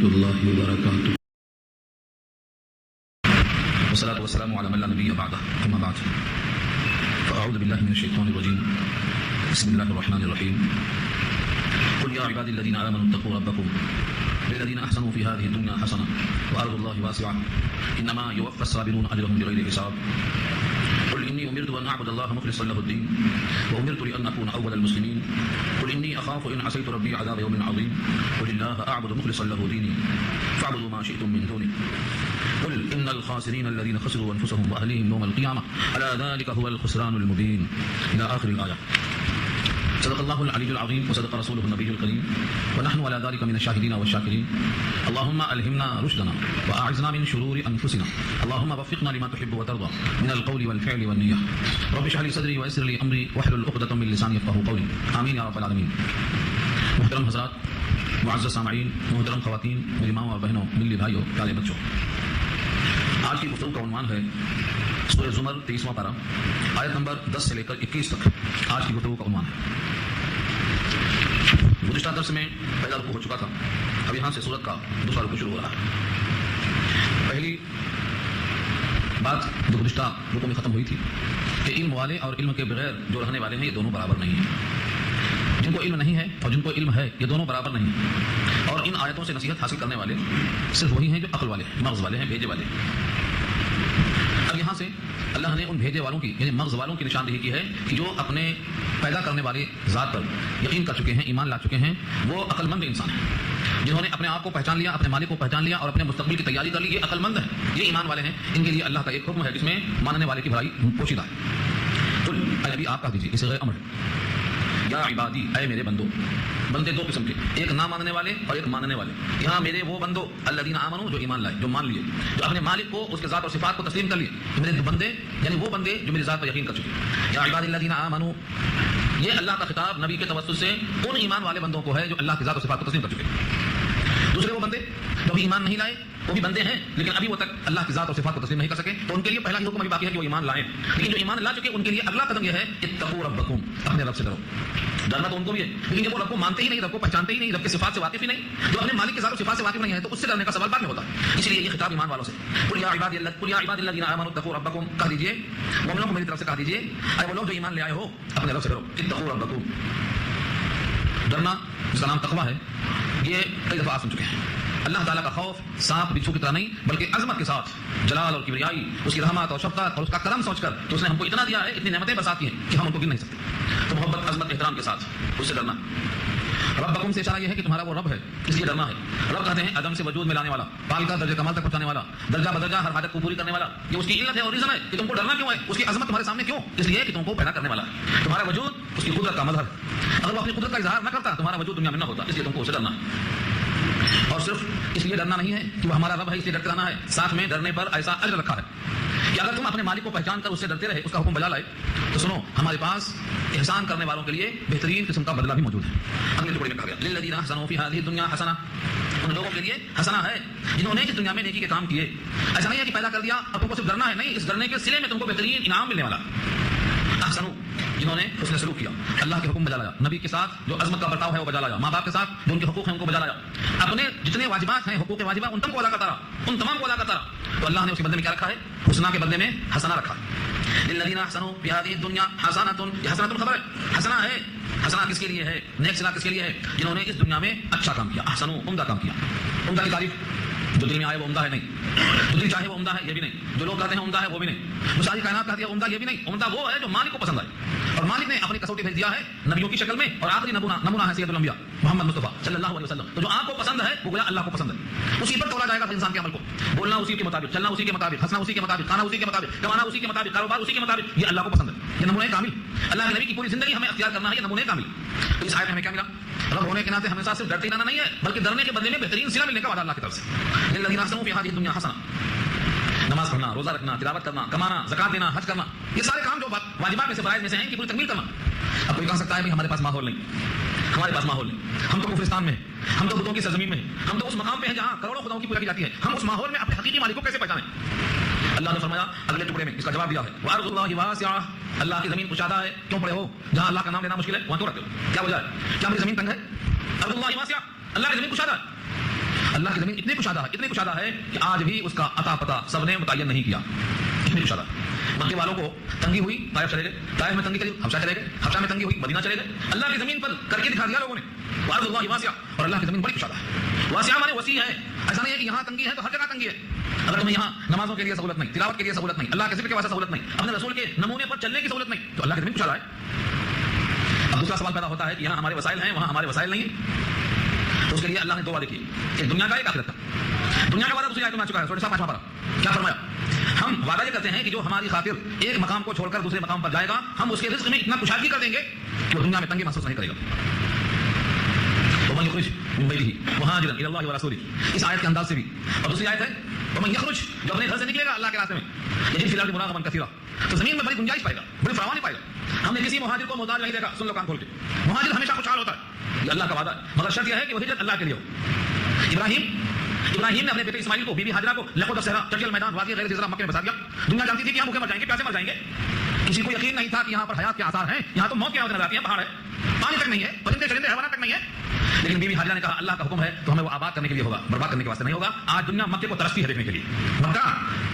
الله وبركاته. والصلاة والسلام على من لا نبي بعده. أما بعد فأعوذ بالله من الشيطان الرجيم. بسم الله الرحمن الرحيم. قل يا عبادي الذين آمنوا اتقوا ربكم للذين أحسنوا في هذه الدنيا حسنة وأرض الله واسعة إنما يوفى الصابرون أجرهم بغير حساب. قل إني أمرت أن أعبد الله مخلصا له الدين وأمرت لأن أكون أول المسلمين. قل إني أخاف إن عصيت ربي عذاب يوم عظيم. قل الله أعبد مخلصا له ديني فاعبدوا ما شئتم من دونه. قل إن الخاسرين الذين خسروا أنفسهم وأهليهم يوم القيامة ألا ذلك هو الخسران المبين إلى آخر الآية. صدق الله العلي العظيم وصدق رسوله النبي الكريم ونحن على ذلك من الشاهدين والشاكرين. اللهم ألهمنا رشدنا وأعذنا من شرور أنفسنا. اللهم وفقنا لما تحب وترضى من القول والفعل والنية. رب اشرح لي صدري ويسر لي أمري واحلل عقدة من لساني يفقهوا قولي. آمين يا رب العالمين. محترم حضرات، معزز سامعین، محترم خواتین، میری ماں اور بہنوں، ملی بھائیوں، پیارے بچوں، آج کی گفتگو کا عنوان ہے سورہ زمر 23واں پارہ آیت نمبر 10 سے لے کر 21 تک آج کی گفتگو کا عنوان ہے۔ گزشتہ درس میں پہلا رکوع ہو چکا تھا، اب یہاں سے سورت کا دوسرا رکوع شروع ہو رہا ہے۔ پہلی بات جو گزشتہ رکوع میں ختم ہوئی تھی کہ علم والے اور علم کے بغیر جو رہنے والے ہیں یہ دونوں برابر نہیں ہیں۔ جن کو علم نہیں ہے اور جن کو علم ہے یہ دونوں برابر نہیں ہیں، اور ان آیتوں سے نصیحت حاصل کرنے والے صرف وہی ہیں جو عقل والے ہیں، مغز والے ہیں، بھیجے والے ہیں۔ اب یہاں سے اللہ نے ان بھیجے والوں کی یعنی مغز والوں کی نشاندہی کی ہے کہ جو اپنے پیدا کرنے والے ذات پر یقین کر چکے ہیں، ایمان لا چکے ہیں، وہ عقل مند انسان ہیں، جنہوں نے اپنے آپ کو پہچان لیا، اپنے مالک کو پہچان لیا اور اپنے مستقبل کی تیاری کر لی، یہ عقل مند ہیں، یہ ایمان والے ہیں۔ ان کے لیے اللہ کا ایک حکم ہے جس میں ماننے والے کی بھلائی پوشیدہ ہے۔ تو ابھی آپ کہہ دیجیے، اسے غیر امر ہے، یا عبادی، اے میرے بندو۔ بندے دو قسم کے، ایک نہ ماننے والے اور ایک ماننے والے۔ یہاں میرے وہ بندو الذین آمنوا، جو ایمان لائے، جو مان لیے، جو اپنے مالک کو، اس کے ذات اور صفات کو تسلیم کر لیے۔ میرے بندے یعنی وہ بندے جو میری ذات پر یقین کر چکے۔ یا عبادی الذین آمنوا، یہ اللہ کا خطاب نبی کے توسط سے ان ایمان والے بندوں کو ہے جو اللہ کی ذات اور صفات کو تسلیم کر چکے۔ دوسرے وہ بندے جو ابھی ایمان نہیں لائے، وہ بھی بندے ہیں لیکن ابھی وہ تک اللہ کی ذات اور صفات کو تسلیم نہیں کر سکے، تو ان کے لیے پہلا ہی حکم ابھی باقی ہے کہ وہ ایمان لائیں۔ لیکن جو ایمان لا چکے ان کے لیے اگلا قدم یہ ہے اتقوا ربکم، اپنے رب سے ڈرو۔ ڈرنا تو ان کو بھی ہے، لیکن جب وہ رب کو مانتے ہی نہیں، رب کو پہچانتے ہی نہیں، رب کی صفات سے واقف ہی نہیں، جو اپنے مالک کی ذات اور صفات سے واقف نہیں ہے، تو اس سے ڈرنے کا سوال بعد میں ہوتا ہے۔ اس لیے یہ خطاب ایمان والوں سے، قل یا عبادی الذین آمنوا اتقوا ربکم، کہہ دیجیے مومنوں کو میری طرف سے کہہ دیجیے، اے وہ لوگ جو ایمان لے آئے ہو اپنے رب سے ڈرو، اتقوا ربکم۔ ڈرنا جس کا نام تقویٰ ہے، یہ کئی دفعہ آپ سن چکے ہیں۔ اللہ تعالیٰ کا خوف سانپ بچھو کی طرح نہیں بلکہ عظمت کے ساتھ، جلال اور کبریائی، اس کی رحمت اور شفقت اور اس کا کرم سوچ کر کہ اس نے ہم کو اتنا دیا ہے، اتنی نعمتیں برساتی ہیں کہ ہم ان کو گن نہیں سکتے، تو محبت، عظمت، احترام کے ساتھ اس سے ڈرنا۔ ربکم سے اشارہ یہ ہے کہ تمہارا وہ رب ہے، اس لیے ڈرنا ہے۔ رب کہتے ہیں عدم سے وجود میں لانے والا، پال کر درجہ کمال تک پہنچانے والا، درجہ بدرجہ ہر حاجت کو پوری کرنے والا۔ یہ اس کی علت ہے اور ریزن ہے کہ تم کو ڈرنا کیوں ہے، اس کی عظمت تمہارے سامنے کیوں، اس لیے کہ تم کو پیدا کرنے والا ہے۔ تمہارا وجود اس کی قدرت کا مظہر ہے، اگر وہ اپنی قدرت کا اظہار نہ کرتا تمہارا وجود دنیا میں نہ ہوتا، اس لیے تم کو اسے ڈرنا ہے۔ اور صرف اس لیے ڈرنا نہیں ہے کہ وہ ہمارا رب ہے اس لیے ڈرتے رہنا ہے، ساتھ میں ڈرنے پر ایسا اجر رکھا ہے کہ اگر تم اپنے مالک کو پہچان کر اس سے ڈرتے رہے، اس کا حکم بجا لائے، تو سنو ہمارے پاس احسان کرنے والوں کے لیے بہترین قسم کا بدلہ بھی موجود ہے۔ اگلے ٹکڑے میں کہا گیا للذین احسنوا فی ہذہ الدنیا حسنہ، ان لوگوں کے لیے حسنہ ہے جنہوں نے اس دنیا میں نیکی کے کام کیے۔ ایسا نہیں ہے کہ پیدا کر دیا اب تم کو صرف ڈرنا ہے، نہیں، اس ڈرنے کے سلے میں تم کو بہترین انعام ملنے والا۔ احسنوا، جنہوں نے حسن سلوک کیا، اللہ کے حکم بجا لایا، نبی کے ساتھ جو عظمت کا برتاؤ ہے وہ بجا لایا، ماں باپ کے ساتھ جو ان کے حقوق ہیں ان کو بجا لایا، اپنے جتنے واجبات ہیں، حقوق واجبات، ان تمام کو ادا کرتا رہا، ان تمام کو ادا کرتا رہا، تو اللہ نے اس کے بدلے میں کیا رکھا ہے؟ حسنہ کے بدلے میں حسنہ رکھا ہے۔ للذین احسنوا فی ہذہ الدنیا حسنۃ، یہ حسنۃ خبر ہے، حسنہ ہے، حسنہ کس کے لیے ہے؟ نیک صلہ کس کے لیے ہے؟ جنہوں نے اس دنیا میں اچھا کام کیا، احسنوا، عمدہ کام کیا۔ عمدہ کی تعریف جو دل میں آئے وہ عمدہ ہے نہیں، جو دل چاہے وہ عمدہ ہے یہ بھی نہیں، جو لوگ کہتے ہیں عمدہ ہے وہ بھی نہیں، ساری کائنات کہتی ہے عمدہ یہ بھی نہیں، عمدہ وہ ہے جو مالک کو پسند آئے، اور مالک نے اپنی کسوٹی بھیج دیا ہے نبیوں کی شکل میں، اور آخری نمونہ ہے سید الانبیاء محمد مصطفیٰ صلی اللہ علیہ وسلم۔ تو جو آپ کو پسند ہے وہ گویا اللہ کو پسند ہے، اسی پر تولا جائے گا انسان کے عمل کو، بولنا اسی کے مطابق، چلنا اسی کے مطابق، ہنسنا اسی کے مطابق، کھانا اسی کے مطابق، کمانا اسی کے مطابق، کاروبار اسی کے مطابق، یہ اللہ کو پسند ہے، یہ نمونہ کامل۔ اللہ کے نبی کی پوری زندگی ہمیں اختیار کرنا ہے، یہ نمونہ کامل۔ تو اس آیت میں ہمیں کیا ملا؟ رب ہونے کے ناطے ہمیشہ صرف ڈرتے رہنا نہیں ہے بلکہ ڈرنے کے بدلے میں بہترین صلہ ملنے کا وعدہ اللہ کی طرف سے۔ للذین احسنوا فی ہذہ الدنیا حسنہ، نماز پڑھنا، روزہ رکھنا، تلاوت کرنا، کمانا، زکات دینا، حج کرنا، یہ سارے کام جو واجبات میں سے فرائض میں سے ہیں ان کی پوری تکمیل کرنا۔ اب کوئی کہہ سکتا ہے کہ ہمارے پاس ماحول نہیں، ہمارے پاس ماحول نہیں، ہم تو کفرستان میں ہیں، ہم تو بتوں کی سرزمین میں ہیں، ہم تو اس مقام پہ ہیں جہاں کروڑوں خداؤں کی پوجا کی جاتی ہے، ہم اس ماحول میں اپنے حقیقی مالک کو کیسے پہچانیں؟ اللہ نے فرمایا اگلے ٹکڑے میں اس کا جواب دیا ہے، وَأَرْضُ اللَّهِ وَاسِعَةٌ، اللہ کی زمین کشادہ ہے، کیوں پڑے ہو؟ جہاں اللہ کا نام لینا مشکل ہے وہاں کیوں رکھتے ہو؟ کیا وجہ ہے؟ کیا میری زمین تنگ ہے؟ ارض اللہ واسعہ، اللہ کی زمین کشادہ ہے، اللہ کی زمین اتنے کشادہ ہے کہ آج بھی اس کا عطا پتہ سب نے متعین نہیں کیا، اتنے کشادہ۔ مکے والوں کو تنگی ہوئی، طائف چلے گئے، طائف میں تنگی چلی حبشہ چلے گئے، حبشہ میں تنگی ہوئی مدینہ چلے گئے۔ اللہ کی زمین پر کر کے دکھا دیا لوگوں نے، وارض اللہ واسعہ، اور اللہ کی زمین بڑی کشادہ ہے۔ واسعہ مانے وسیع ہے، ایسا نہیں ہے کہ یہاں تنگی ہے تو ہر جگہ تنگی ہے۔ اگر تمہیں یہاں نمازوں کے لیے سہولت نہیں، تلاوت کے لیے سہولت نہیں، اللہ کے ذکر کے واسطے سہولت نہیں، اپنے رسول کے نمونے پر چلنے کی سہولت نہیں، تو اللہ کی زمین کشادہ ہے۔ اب دوسرا سوال پیدا ہوتا ہے کہ یہاں ہمارے وسائل ہیں، وہاں ہمارے وسائل نہیں ہیں، تو اس کے لیے اللہ نے دو وعدے کیے، ایک دنیا کا ایک آخرت کا۔ دنیا کا وعدہ دوسری آیت میں آ چکا ہے، سورہ 5واں پارہ، کیا فرمایا؟ ہم وعدہ یہ کرتے ہیں کہ جو ہماری خاطر ایک مقام کو چھوڑ کر دوسرے مقام پر جائے گا، ہم اس کے رزق میں اتنا کشادگی کر دیں گے کہ وہ دنیا میں تنگی محسوس نہیں کرے گا۔ ومن یخرج من بیتہ مہاجرا الی اللہ ورسولہ، اس آیت کے انداز سے بھی، اور دوسری آیت ہے ومن یخرج، جو اپنے گھر سے نکلے گا اللہ کے راستے میں، یجد فی الارض مراغما کثیرا، تو زمین میں بڑی گنجائش پائے گا، بڑی فراوانی پائے گا۔ ہم نے کسی مہاجر کو محتاج نہیں دیکھا، سن لو کان کھول کے، مہاجر ہمیشہ خوشحال ہوتا ہے، یہ اللہ کا وعدہ ہے، مگر شرط یہ ہے کہ وہ ہجرت اللہ کے لیے ہو۔ ابراہیم نے اپنے بیٹے اسماعیل کو، بیوی ہاجرہ کو لقد صحرا، چٹیل میدان، وادی غیر ذی زرع مکے میں بسا دیا۔ دنیا جانتی تھی کہ یہاں بھوکے مر جائیں گے، پیاسے مر جائیں گے، کسی کو یقین نہیں تھا کہ یہاں پر حیات کے آثار ہیں، یہاں تو موت کی آواز نظر آتی ہے، پہاڑ ہے، پانی تک نہیں ہے، پرندے چرندے حیوانات تک نہیں ہے، لیکن بیوی ہاجرہ نے کہا اللہ کا حکم ہے تو ہمیں وہ آباد کرنے کے لیے ہوگا، برباد کرنے کے واسطے نہیں ہوگا۔ آج دنیا مکے کو ترستی ہے دیکھنے کے لیے، مکہ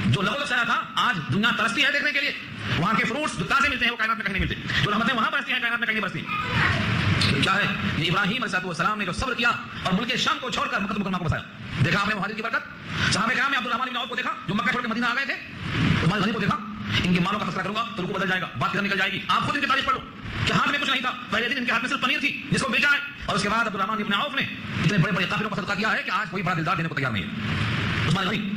جو لقد صحرا تھا آج دنیا ترستی ہے دیکھنے کے لیے، وہاں کے فروٹس جو تازے ملتے ہیں وہ کائنات میں کہیں نہیں ملتے، جو رحمتیں وہاں برستی ہیں کائنات میں کہیں نہیں برستی۔ کیا ہے یہ ابراہیم علیہ السلام نے جو صبر کیا اور ملک شام کو چھوڑ کر مکہ مکرمہ کو بسایا۔ دیکھا آپ نے مہاجر کی برکت، صحابہ کرام میں عبد الرحمن بن عوف کو دیکھا جو مکہ چھوڑ کے مدینہ آ گئے تھے، عثمان غنی کو دیکھا، ان کے مالوں کا تذکرہ کروں گا تو رکوع بدل جائے گا، بات نکل جائے گی، آپ خود ان کی تعریف پڑھ لو کہ ہاتھ میں کچھ نہیں تھا، پہلے دن ان کے ہاتھ میں صرف پنیر تھی جس کو بیچا ہے، اور اس کے بعد عبد الرحمن بن عوف نے اتنے بڑے بڑے قافلوں کا صدقہ کیا ہے کہ آج کوئی بڑا دلدار دینے کو تیار نہیں ہے۔ عثمان غنی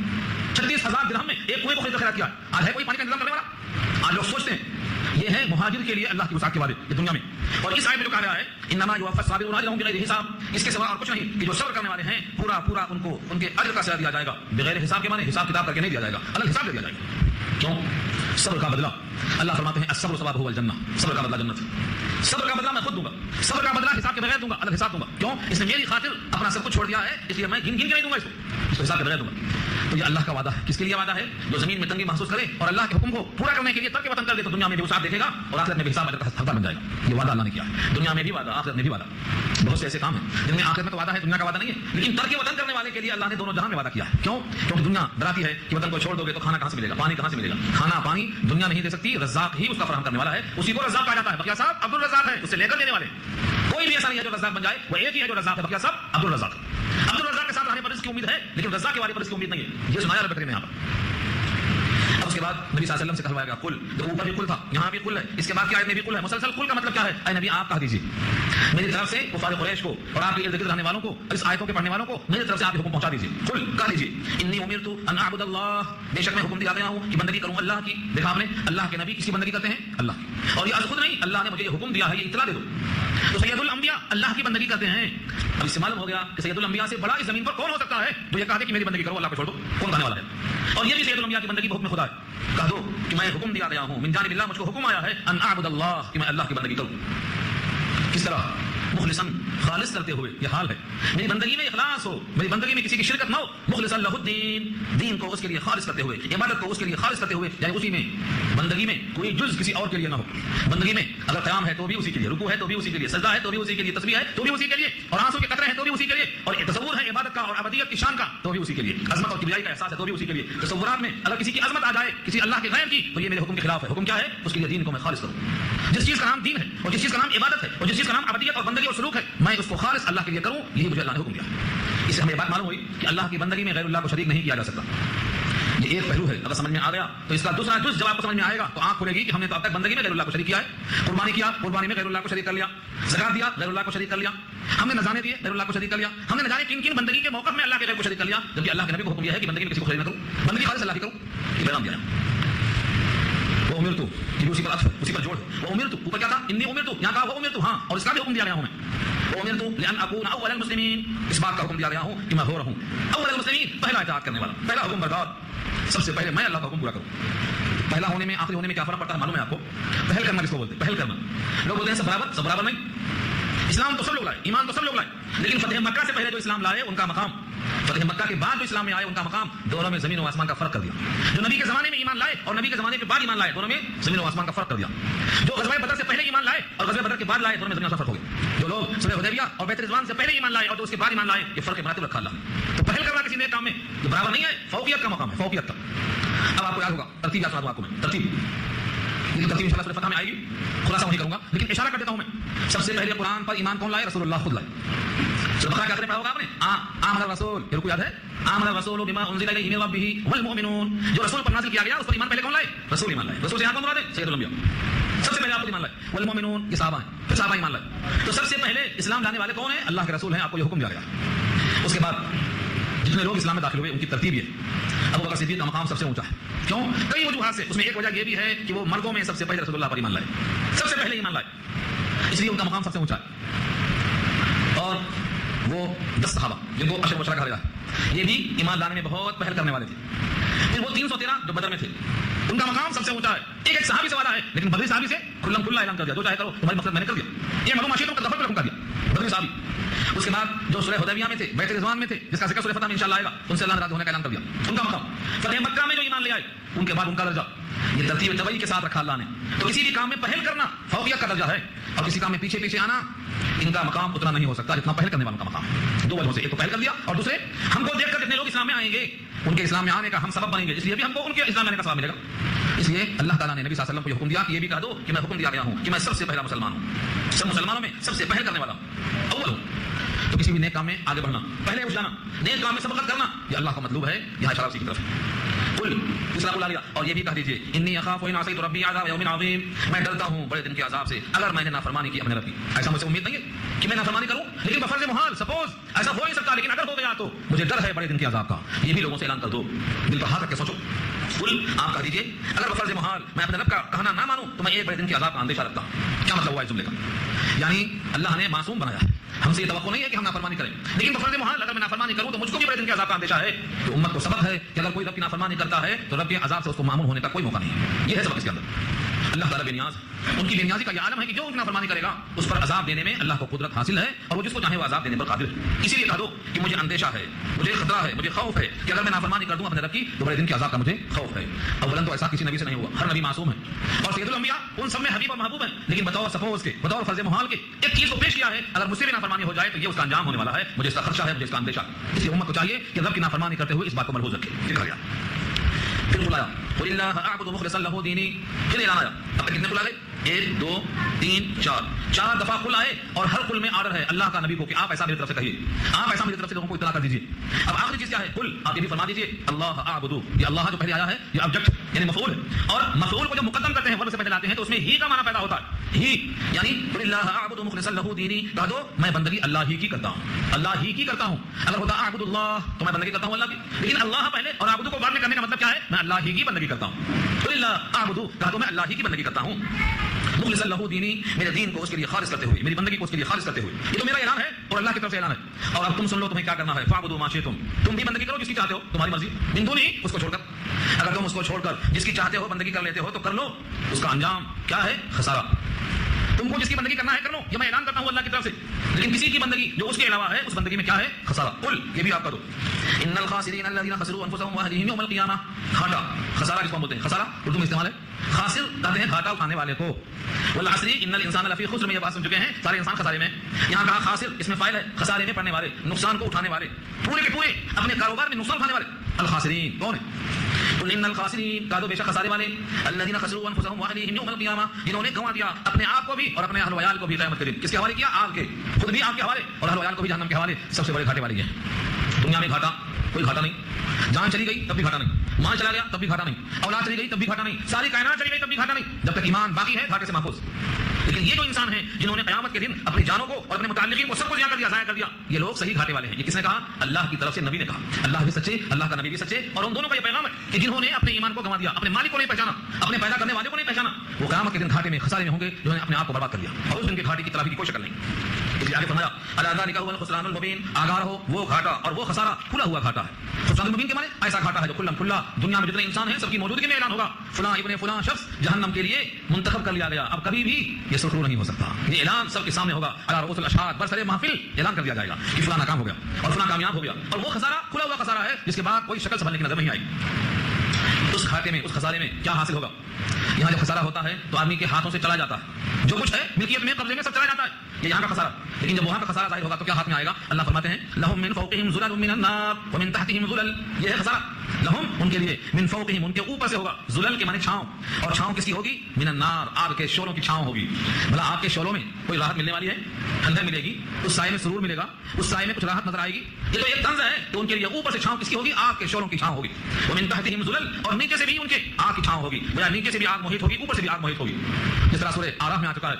36,000 درہم میں ایک کنویں کو خرید کر خیرات کیا ہے، آج ہے کوئی پانی کا انتظام کرنے والا؟ آج لوگ سوچتے ہیں یہ ہے مہاجر کے لیے اللہ کی وسعت کے وعدے یہ دنیا میں، اور اس آیت میں جو کہا گیا ہے انما یوفی الصابرون اجرهم بغیر حساب، اس کے سوا اور کچھ نہیں کہ جو صبر کرنے والے ہیں پورا ان کو ان کے اجر کا صلہ دیا جائے گا، بغیر حساب کے معنی حساب کتاب کر کے نہیں دیا جائے گا، الگ حساب دیا جائے گا۔ کیوں؟ صبر کا بدلہ، اللہ فرماتے ہیں الصبر ثوابہ الجنہ، صبر کا بدلہ جنت ہے، صبر کا بدلہ میں خود دوں گا، صبر کا بدلہ حساب کے بغیر دوں گا، الگ حساب دوں گا۔ کیوں؟ اس نے میری خاطر اپنا سب کچھ چھوڑ دیا ہے، اس لیے میں گن کے نہیں دوں گا، اس کو حساب کے بغیر دوں گا۔ تو یہ اللہ کا وعدہ ہے، کس کے لیے وعدہ ہے؟ جو زمین میں تنگی محسوس کرے اور اللہ کے حکم کو پورا کرنے کے لیے ترک وطن کر دے تو دنیا میں بھی وسعت دیکھے گا اور آخرت میں بھی حساب حقدار بن جائے گا۔ یہ وعدہ اللہ نے کیا ہے، دنیا میں بھی وعدہ، آخرت میں بھی وعدہ۔ بہت سے ایسے کام ہیں جن میں آخرت میں تو وعدہ ہے، دنیا کا وعدہ نہیں ہے، لیکن ترک وطن کرنے والے کے لیے اللہ نے دونوں جہاں میں وعدہ کیا ہے۔ کیوں؟ کیونکہ دنیا ڈراتی ہے کہ وطن کو چھوڑ دو گے تو کھانا کہاں سے ملے گا، پانی کہاں سے ملے گا، کھانا پانی دنیا نہیں دے سکتی، رزاق ہی اس کا فراہم کرنے والا ہے، اسی کو رزاق کہا جاتا ہے۔ بقیہ صاحب عبد الرزاق ہے، اس سے لے کر دینے والے کوئی بھی ایسا نہیں ہے جو رزاق بن جائے، وہ ایک ہی ہے جو رزاق ہے، بقیہ صاحب عبد الرزاق۔ عبد الرزاق کے ساتھ رہنے پر رزق کی امید ہے لیکن رزاق کے والے پر رزق کی امید نہیں ہے، یہ سنایا رب کریم نے یہاں پر۔ اب اس کے بعد نبی صلی اللہ علیہ وسلم سے کہوایا گیا قل، جو اوپر بھی قل تھا یہاں بھی قل ہے، اس کے بعد کی آیت میں بھی قل ہے، مسلسل قل کا مطلب کیا ہے؟ اے نبی آپ کہہ دیجیے میری طرف سے کفار قریش کو اور آپ کے ارد گرد رہنے والوں کو، اس آیتوں کے پڑھنے والوں کو میری طرف سے آپ حکم پہنچا دیجیے، قل کہہ دیجیے انی امرت ان اعبد اللہ، بے شک میں حکم دیا گیا ہوں کہ بندگی کروں اللہ کی۔ دیکھا آپ نے اللہ کے نبی کس کی بندگی کرتے ہیں؟ اللہ کی، اور یہ خود نہیں اللہ نے مجھے یہ حکم دیا ہے، یہ اطلاع دے دو۔ تو سید الانبیاء اللہ کی بندگی کرتے ہیں، اب اس سے معلوم ہو گیا کہ سید الانبیاء سے بڑا اس زمین پر کون ہو سکتا ہے جو یہ کہا دے کہ میری بندگی کرو اللہ کو چھوڑ دو، کون کہنے والا ہے؟ اور یہ بھی سید الانبیاء کی بندگی بحکم خدا ہے، کہہ دو کہ میں حکم دیا گیا ہوں من جانب اللہ، مجھ کو حکم آیا ہے ان اعبد اللہ، کہ میں اللہ کی بندگی کروں۔ کس طرح؟ مخلصاً خالص کرتے ہوئے، یہ حال ہے میری بندگی میں اخلاص ہو، میری بندگی میں کسی کی شرکت نہ ہو، مخلصاً لہ الدین، دین کو اس کے لیے خالص کرتے ہوئے، عبادت کو اس کے لیے خالص کرتے ہوئے، یعنی اسی میں بندگی میں کوئی جز کسی اور کے لیے نہ ہو، بندگی میں اگر قیام ہے تو بھی اسی کے لیے، رکوع ہے تو بھی اسی کے لیے، سجدہ ہے تو بھی اسی کے لیے، تسبیح ہے تو بھی اسی کے لیے، اور آنسو کے قطرے ہیں تو بھی اسی کے لیے، اور تصور ہے عبادت کا اور ابدیت کی شان کا تو بھی اسی کے لیے، عظمت اور کبریائی کا احساس ہے تو بھی اسی کے لیے۔ تصورات میں اگر کسی کی عظمت آ جائے کسی اللہ کے غیر کی تو یہ میرے حکم کے خلاف ہے، حکم کیا ہے؟ اس کے لیے دین کو میں خالص کروں، جس چیز کا نام دین ہے اور جس چیز کا نام عبادت ہے اور جس چیز کا نام ابدیت اور بندگی اور سلوک ہے، میں اس کو خالص اللہ کے لیے کروں، یہی مجھے اللہ نے حکم دیا۔ اس سے ہمیں بات معلوم ہوئی کہ اللہ کی بندگی میں غیر اللہ کو شریک نہیں کیا جا سکتا، یہ ایک پہلو ہے، اگر سمجھ میں آ گیا تو اس کا دوسرا جز جب آپ کو سمجھ میں آئے گا تو آنکھ کھلے گی کہ ہم نے تو اب تک بندگی میں غیر اللہ کو شریک کیا ہے، قربانی کیا، قربانی میں غیر اللہ کو شریک کر لیا، زکات دیا، غیر اللہ کو شریک کر لیا، ہم نے نذرانے دیے، غیر اللہ کو شریک کر لیا، ہم نے نہ جانے کن کن بندگی کے موقف میں اللہ کے غیر کو شریک کر لیا، جبکہ اللہ کے نبی کو حکم دیا ہے کہ بندگی میں کسی کو شریک نہ کرو، بندگی خالص اللہ کی کرو، یہ پیغام دیا ہے۔ وہ امرتو یہ اسی پر عطف، اسی پر جوڑ، وہ امرتو اوپر کیا تھا؟ انی امرتو، یہاں کہا وہ امرتو، ہاں، اور اس کا بھی حکم دیا گیا ہوں میں، وہ امرتو لان اکون اول المسلمین، اس بات کا حکم دیا گیا ہوں کہ میں ہو رہا ہوں اول المسلمین، پہلا اطاعت کرنے والا، پہلا حکم بردار، سب سے پہلے میں اللہ کا حکم پورا کروں۔ پہلا ہونے میں آخری ہونے میں کیا فرق پڑتا ہے معلوم ہے آپ کو؟ پہل کرنا کس کو بولتے ہیں؟ پہل کرنا، لوگ بولتے ہیں سب برابر، سب برابر نہیں، اسلام تو سب لوگ لائے، ایمان تو سب لوگ لائے، لیکن فتح مکہ سے پہلے جو اسلام لائے ان کا مقام، فتح مکہ کے بعد جو اسلام میں آئے ان کا مقام، دونوں میں زمین و آسمان کا فرق کر دیا۔ جو نبی کے زمانے میں ایمان لائے اور نبی کے زمانے کے بعد ایمان لائے، دونوں میں زمین و آسمان کا فرق کر دیا۔ جو غزوہ بدر سے پہلے ایمان لائے اور غزوہ بدر کے بعد لائے، دونوں میں زمین و آسمان کا فرق ہو گیا۔ جو جو لوگ صلح حدیبیہ اور بیعت رضوان سے پہلے ایمان لائے اور جو اس کے بعد ایمان لائے، یہ فرق مراتب رکھا اللہ نے. تو پہل کرنا کسی نیک کام میں یہ برابر نہیں ہے، فوقیت کا مقام ہے، فوقیت کا. اب آپ کو یاد ہوگا ترتیب یاد سنا دوں آپ کو میں، ترتیب ترتیب انشاءاللہ سورہ فتح میں آئے گی، خلاصہ وہی کروں گا لیکن اشارہ کر دیتا ہوں میں. سب سے پہلے قرآن پر ایمان کون لائے؟ رسول اللہ خود لائے. سورہ بقرہ کیا پڑھا ہوگا آپ نے؟ آمن الرسول، یہ رکو یاد ہے؟ آمن الرسول بما انزل الیہ من ربہ والمؤمنون. جو رسول پر نازل کیا گیا اس پر ایمان پہلے کون لائے؟ رسول ایمان لائے. رسول سے یہاں کون مراد ہے؟ سید الانبیاء. سب سے پہلے آپ کو ایمان لائے. والمؤمنون یہ صحابہ ہیں، پھر صحابہ ایمان لائے. تو سب سے پہلے اسلام لانے والے کون ہیں؟ اللہ کے رسول ہیں، آپ کو یہ حکم دیا گیا. اس کے بعد جتنے لوگ اسلام میں داخل ہوئے ان کی ترتیب یہ. ابو بکر صدیق کا مقام سب سے اونچا ہے. کیوں؟ کئی وجوہات سے. اس میں ایک وجہ یہ بھی ہے کہ وہ مردوں میں سب سے پہلے رسول اللہ پر ایمان لائے، سب سے پہلے ایمان لائے، اس لیے ان کا مقام سب سے اونچا ہے. اور وہ 10 صحابہ جن کو عشر مبشرہ کہا گیا ہے، یہ بھی ایمان لانے میں بہت پہل کرنے والے تھے. پھر وہ 313 جو بدر میں تھے، ان کا مقام سب سے اونچا ہے. ایک صحابی سے والا ہے لیکن بدری صحابی سے کھلم کھلا اعلان کر دیا، جو چاہے کرو، تمہاری مقصد میں نے کر دیا. یہ معلوم معاشیتوں کا دفعہ پہ حکم کر دیا بدری صحابی. اس کے بعد جو صلح حدیبیہ میں تھے، بیعت رضوان میں تھے، جس کا ذکر سورہ فتح میں انشاءاللہ آئے گا، ان سے اللہ نے راضی ہونے کا اعلان کر دیا، ان کا مقام. فتح مکہ میں جو ایمان لے آئے ان کے بعد ان کا درجہ. یہ ترتیب طبعی کے ساتھ رکھا اللہ نے. تو کسی بھی کام میں پہل کرنا فوقیت کا درجہ ہے، اور کسی کام میں پیچھے پیچھے آنا ان کا مقام اتنا نہیں ہو سکتا جتنا پہل کرنے والوں کا مقام. دو وجہوں سے، ایک تو پہل کر دیا اور دوسرے ہم کو دیکھ کر جتنے لوگ اسلام میں آئیں گے ان کے اسلام میں آنے کا ہم سبب بنیں گے، اس لیے بھی ہم کو ان کے اسلام میں آنے کا سبب ملے گا. اس لیے اللہ تعالیٰ نے نبی صلی اللہ علیہ وسلم کو یہ حکم دیا کہ یہ بھی کہہ دو کہ میں حکم دیا گیا ہوں کہ میں سب سے پہلا مسلمان ہوں، سب مسلمانوں میں سب سے پہل کرنے والا ہوں، اول ہوں. تو کسی بھی نیک کام میں آگے بڑھنا، پہلے اٹھ جانا، نیک کام میں سبقت کرنا، یہ اللہ کا مطلوب ہے. یہاں اشارہ اسی کی طرف اسلام بلا لیا. اور یہ بھی کہہ دیجیے انی اخاف ان عصیت ربی عذاب یوم عظیم، میں ڈرتا ہوں بڑے دن کے عذاب سے اگر میں نے نافرمانی کی اپنے رب کی. ایسا مجھ سے امید نہیں ہے کہ میں نافرمانی کروں، لیکن بفرض محال، سپوز ایسا ہو نہیں سکتا، لیکن اگر ہو گیا تو مجھے ڈر ہے بڑے دن کے عذاب کا. یہ بھی لوگوں سے اعلان کر دو، دل پر ہاتھ رکھ کے سوچو. آپ کہہ دیجیے اگر بفرض محال میں اپنے رب کا کہنا نہ مانوں تو میں ایک بڑے دن کے عذاب کا اندیشہ رکھتا ہوں. کیا مطلب ہوا اس جملے کا؟ یعنی اللہ نے معصوم بنایا ہے، ہم سے یہ توقع نہیں ہے کہ ہم نافرمانی کریں، لیکن بفرض محال اگر میں نافرمانی کروں تو مجھ کو بھی بڑے دن کے عذاب کا اندیشہ ہے. تو امت کو سبق ہے کہ اگر کوئی رب کی نافرمانی کرتا ہے تو رب کے عذاب سے اس کو معمول ہونے کا کوئی موقع نہیں. یہ ہے سبق اس کے اندر. اللہ تعالیٰ بے نیاز، ان کی بے نیازی کا یہ عالم ہے کہ جو ان کی نافرمانی کرے گا اس پر عذاب دینے میں اللہ کو قدرت حاصل ہے، اور وہ جس کو چاہے وہ عذاب دینے پر قادر ہے. اسی لیے کہہ دو کہ مجھے اندیشہ ہے، مجھے خطرہ ہے، مجھے خوف ہے کہ اگر میں نافرمانی کر دوں اپنے رب کی تو بڑے دن کے عذاب کا مجھے خوف ہے. اولاً تو ایسا کسی نبی سے نہیں ہوا، ہر نبی معصوم ہے، اور سید الانبیاء ان سب میں حبیب اور محبوب ہیں. لیکن بطور سپوز کے، بطور فرض محال کے ایک چیز کو پیش کیا ہے، اگر مجھ سے بھی نافرمانی ہو جائے تو یہ اس کا انجام ہونے والا ہے، مجھے اس کا خدشہ ہے، مجھے اس کا اندیشہ. اس لیے امت کو چاہیے کہ رب کی نافرمانی کرتے ہوئے اس بات کو ملحوظ رکھے. لکھا گیا پھر بلایا قل اللہ اعبد مخلصا له دینی. پھر اعلان آیا. اب تک کتنے قل آئے؟ 1 2 3 4 دفعہ قل آئے، اور ہر قل میں آرڈر ہے اللہ کا نبی کو کہ آپ ایسا میری طرف سے کہیے، آپ ایسا میری طرف سے لوگوں کو اطلاع کر دیجیے. اب آخری چیز کیا ہے؟ قل، آپ یہ بھی فرما دیجیے اللہ اعبد. یہ اللہ جو پہلے آیا ہے یہ آبجیکٹ یعنی مفعول ہے، اور مفعول کو جب مقدم کرتے ہیں ورب سے پہلے لاتے ہیں تو اس میں ہی کا معنی پیدا ہوتا ہے. ہی یعنی قل اللہ اعبد مخلصا له دینی، کہہ دو میں بندگی اللہ ہی کی کرتا ہوں، اللہ ہی کی کرتا ہوں. اگر ہوتا اعبد اللہ تو میں بندگی کرتا ہوں اللہ کی، لیکن اللہ پہلے اور اعبد کو بعد میں کرنے کا مطلب کیا ہے؟ میں اللہ ہی کی بندگی کرتا ہوں. قل اللہ اعبد، کہہ دو میں اللہ ہی کی بندگی کرتا ہوں. مخلصا له دینی، میرے دین کو اس کے لیے خالص کرتے ہوئے، میری بندگی کو اس کے لیے خالص کرتے ہوئے. یہ تو میرا اعلان ہے اور اللہ کی طرف سے اعلان ہے. اور اب تم سن لو تمہیں کیا کرنا ہے. فاعبدوا ما شئتم، تم بھی بندگی کرو جس کی چاہتے ہو، تمہاری مرضی، من دونہ اس کو چھوڑ کر. اگر تم اس کو چھوڑ کر جس کی چاہتے ہو بندگی کر لیتے ہو تو کر لو، اس کا انجام کیا ہے؟ خسارہ. تم کو جس کی بندگی کرنا ہے کر لو، یہ میں اعلان کرتا ہوں اللہ کی طرف سے، لیکن کسی کی بندگی جو اس کے علاوہ ہے اس بندگی میں کیا ہے؟ خسارہ. قل، یہ بھی آپ کر دو. ان الخاسرین الذین خسروا انفسهم واهلیہم یوم القیامہ. گھاٹا، خسارہ کس کو بولتے ہیں؟ خسارہ اردو میں استعمال ہے. خاسر کہتے ہیں گھاٹا اٹھانے والے کو. والعصر ان الانسان لفی خسر میں یہ بات سن چکے ہیں، سارے انسان خسارے میں. یہاں کہا خاسر، اس میں فاعل ہے، خسارے میں پڑنے والے، نقصان کو اٹھانے والے، پورے کے پورے اپنے کاروبار میں نقصان اٹھانے والے. الخاسرین کون ہے؟ قل ان الخاسرین، کہہ دو بے شک خسارے والے، الذین خسروا انفسهم واهلیہم یوم القیامہ، جنہوں نے گنوا دیا اپنے آپ کو بھی اور اپنے اہل و عیال کو بھی قیامت کے دن. کس کے حوالے کیا؟ آگ کے، خود بھی آگ کے حوالے اور اہل و عیال کو بھی جہنم کے حوالے. سب سے بڑے گھاٹے والی ہے. دنیا میں گھاٹا کوئی گھاٹا نہیں، جان چلی گئی تب بھی گھاٹا نہیں، مال چلا گیا تب بھی گھاٹا نہیں، اولاد چلی گئی تب بھی گھاٹا نہیں، ساری کائنات چلی گئی تب بھی گھاٹا نہیں. جب تک ایمان باقی ہے گھاٹے سے محفوظ. لیکن یہ جو انسان ہیں جنہوں نے قیامت کے دن اپنی جانوں کو اور اپنے متعلقین کو سب کو ضیاء کر دیا، ضائع کر دیا، یہ لوگ صحیح گھاٹے والے ہیں. یہ کس نے کہا؟ اللہ کی طرف سے نبی نے کہا. اللہ بھی سچے، اللہ کا نبی بھی سچے، اور ان دونوں کا یہ پیغام ہے کہ جنہوں نے اپنے ایمان کو گنوا دیا، اپنے مالک کو نہیں پہچانا، اپنے پیدا کرنے والے کو نہیں پہچانا، وہ قیامت کے دن گھاٹے میں خسارے میں ہوں گے، جنہوں نے اپنے آپ کو برباد کر دیا، اور اس دن کے گھاٹے کی تلافی کی کوئی شکل نہیں. اس لیے آگے فرمایا الا ذالک هو الخسران المبین، آگاہ رہو وہ گھاٹا اور وہ خسارہ کھلا ہوا گھاٹا ہے. خسران المبین کے معنی ایسا گھاٹا ہے جو کھلا کھلا دنیا میں جتنے انسان ہیں سب کی موجودگی میں اعلان ہوگا، فلاں ابن فلاں شخص جہنم کے لیے منتخب کر لیا گیا، اب کبھی بھی یہ سرخرو نہیں ہو سکتا. یہ اعلان سب کے سامنے ہوگا، علی رؤوس الاشہاد، برسر محفل اعلان کر دیا جائے گا کہ فلاں ناکام ہو گیا اور فلاں کامیاب ہو گیا. اور وہ خسارہ کھلا ہوا خسارہ ہے جس کے بعد کوئی شکل سنبھلنے کی نظر نہیں آئی. اس گھاٹے میں، اس خسارے میں کیا حاصل ہوگا؟ یہاں جب خسارہ ہوتا ہے تو آدمی کے ہاتھوں سے چلا جاتا ہے، جو کچھ ہے ملکیت میں قبضے میں سب چلا جاتا ہے، یہ یہاں کا خسارہ. لیکن جب وہاں کا خسارہ ظاہر ہوگا تو کیا ہاتھ میں آئے گا؟ اللہ فرماتے ہیں لہم من فوقہم ظلل من النار ومن تحتہم ظلل. یہ ہے خسارہ. لہم ان کے لیے، من فوقہم ان کے اوپر سے ہوگا، ظلل کے معنی چھاؤں، اور چھاؤں کس کی ہوگی؟ من النار آگ کے شعلوں کی چھاؤں ہوگی. بھلا آگ کے شعلوں میں کوئی راحت ملنے والی ہے؟ ٹھنڈک ملے گی، اس سائے میں سرور ملے گا، اس سائے میں کچھ راحت نظر آئے گی؟ یہ تو ایک طنز ہے کہ ان کے لیے اوپر سے چھاؤں کس کی ہوگی؟ آگ کے شعلوں کی چھاؤں ہوگی. ومن تحتہم ظلل، اور نیچے سے بھی ان کے آگ کی چھاؤں ہوگی. بھیا نیچے سے بھی آگ محیط ہوگی، اوپر سے بھی آگ محیط ہوگی. جس طرح سورہ اعراف میں آ چکا ہے،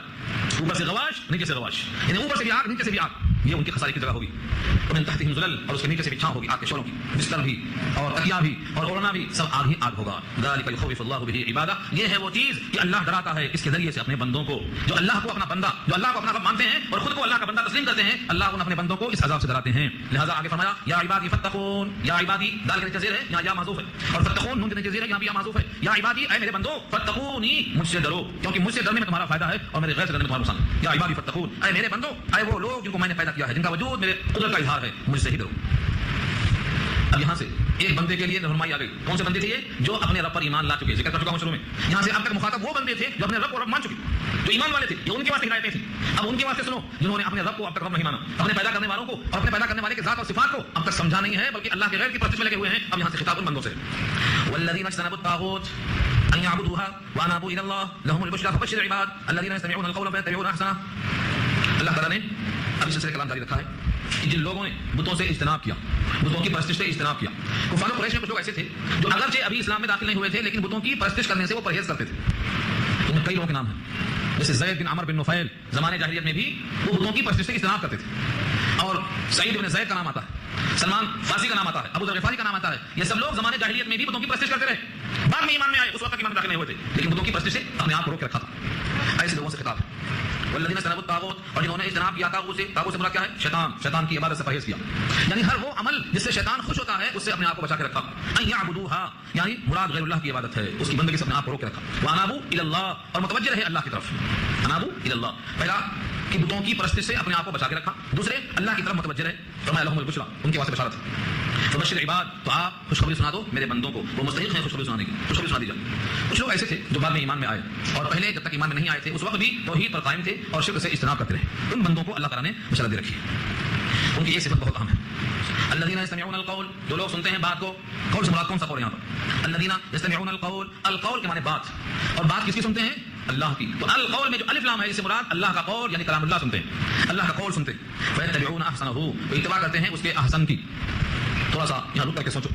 اوپر سے غواش نیچے سے غواش، یعنی اوپر سے بھی آگ نیچے سے بھی آگ. یہ ان کی خسارے کی جگہ ہوگی. ومن تحتہم ظلل، اور اس کے نیچے سے بھی چھاؤں ہوگی آگ کے شعلوں کی. بستر بھی اور تکیا بھی اور اوڑھنا بھی سب آگ ہی آگ ہوگا. ذالک یخوف اللہ بہ عبادہ، یہ ہے وہ چیز کہ اللہ ڈراتا ہے اس کے ذریعے سے اپنے بندوں کو، جو اللہ کو اپنا بندہ، جو اللہ کو اپنا رب مانتے ہیں اور خود کو اللہ کا بندہ تسلیم کرتے ہیں، اللہ ان اپنے بندوں کو اس عذاب سے ڈراتے ہیں. لہذا آگے فرمایا یا عبادی فتقون، یا عبادی دال کے نیچے زیر ہے یہاں یا معذوف ہے، اور فتقون نون کے نیچے زیر ہے یہاں بھی یا معذوف ہے. یا عبادی اے میرے بندو، فتقونی مجھ سے ڈرو، کیونکہ مجھ سے ڈرنے میں تمہارا فائدہ ہے اور میرے غیر سے ڈرنے میں تمہارا نقصان ہے. یا عبادی فتقون، اے میرے بندو، اے وہ لوگ جن کو میں نے پیدا کیا ہے، جن کا وجود میرے قدرت کا اظہار ہے، مجھ سے ہی ڈرو. اب یہاں سے ایک بندے کے لیے رہنمائی آ گئی. کون سے بندے تھے یہ؟ جو اپنے رب پر ایمان لا چکے. ذکر کر چکا ہوں شروع میں. یہاں سے اب تک مخاطب وہ بندے تھے جو اپنے رب کو رب مان چکے، جو ایمان والے تھے، یہ ان کے واسطے ہدایتیں تھیں. اب ان کے واسطے سنو جنہوں نے اپنے رب کو اب تک رب نہیں مانا، اپنے پیدا کرنے والوں کو اور اپنے پیدا کرنے والے کے ذات اور صفات کو اب تک سمجھا نہیں ہے، بلکہ اللہ کے غیر کی پرستش میں لگے ہوئے ہیں. اب یہاں سے خطاب ان بندوں سے، والذین اجتنبوا الطاغوت ان يعبدوها وانابوا الى الله لهم البشرى فبشر العباد الذين يستمعون القول فيتبعون احسنه. اللہ تعالیٰ نے اب اس سلسلے کلام جاری رکھا ہے کہ جن لوگوں نے بتوں سے اجتناب کیا، بتوں کی پرستش سے اجتناب کیا. کفار قریش میں کچھ لوگ ایسے تھے جو اگرچہ ابھی اسلام میں داخل نہیں ہوئے تھے لیکن بتوں کی پرستش کرنے سے وہ پرہیز کرتے تھے. ان میں کئی لوگوں کے نام ہیں، جیسے زید بن عمر بن نفیل، زمانے جاہلیت میں بھی وہ بتوں کی پرستش سے اجتناب کرتے تھے. اور سعید بن زید کا نام آتا ہے، سلمان فارسی کا نام آتا ہے، ابو ذر غفاری کا نام آتا ہے. یہ سب لوگ زمانے جاہلیت میں بھی بتوں کی پرستش کرتے رہے. بعد میں ایمان میں آئے، اس وقت ایمان میں داخل نہیں ہوئے تھے لیکن بتوں کی پرستش سے اپنے آپ کو روک کے رکھا تھا. ایسے لوگوں سے خطاب ہے. والذین اجتنبوا الطاغوت، اور جنہوں نے اجتناب کیا طاغوت سے. طاغوت سے مراد کیا ہے؟ شیطان. شیطان کی عبادت سے پرہیز کیا، یعنی ہر وہ عمل جس سے شیطان خوش ہوتا ہے اس سے اپنے آپ کو بچا کے رکھا. ان یعبدوها، یعنی مراد غیر اللہ کی عبادت ہے، اس کی بندگی سے اپنے آپ کو روک کے رکھا. وانابوا الی اللہ، اور متوجہ رہے اللہ کی طرف. انابوا الی اللہ، پہلا کہ بتوں کی پرستش سے اپنے آپ کو بچا کے رکھا، دوسرے اللہ کی طرف متوجہ رہے. فرمایا لہم البشریٰ، ان کے واسطے بشارت ہے. فبشر عباد، تو آپ خوشخبری سنا دو میرے بندوں کو، وہ مستحق ہیں خوشخبری سنانے کی، خوشخبری سنا دی جائے. کچھ لوگ ایسے تھے جو بعد میں ایمان میں آئے اور پہلے جب تک ایمان میں نہیں آئے تھے اس وقت بھی توحید پر قائم تھے اور شرک سے اجتناب کرتے رہے. ان بندوں کو اللہ تعالیٰ نے بشارت دے رکھی ہے. ان کی یہ صفت بہت اہم ہے. الذین یستمعون القول، جو لوگ سنتے ہیں بات کو. قول سے مراد کون سا قول یہاں پر؟ الذین یستمعون القول، القول کے معنی بات، اور بات کس کی سنتے ہیں؟ اللہ کی. تو القول میں جو الف لام ہے اس سے مراد اللہ کا قول یعنی کلام اللہ سنتے ہیں، اللہ کا قول سنتے ہیں. فیتبعون احسنہ، اتباع کرتے ہیں اس کے احسن کی. تھوڑا سا یہاں رک کر کے سوچو.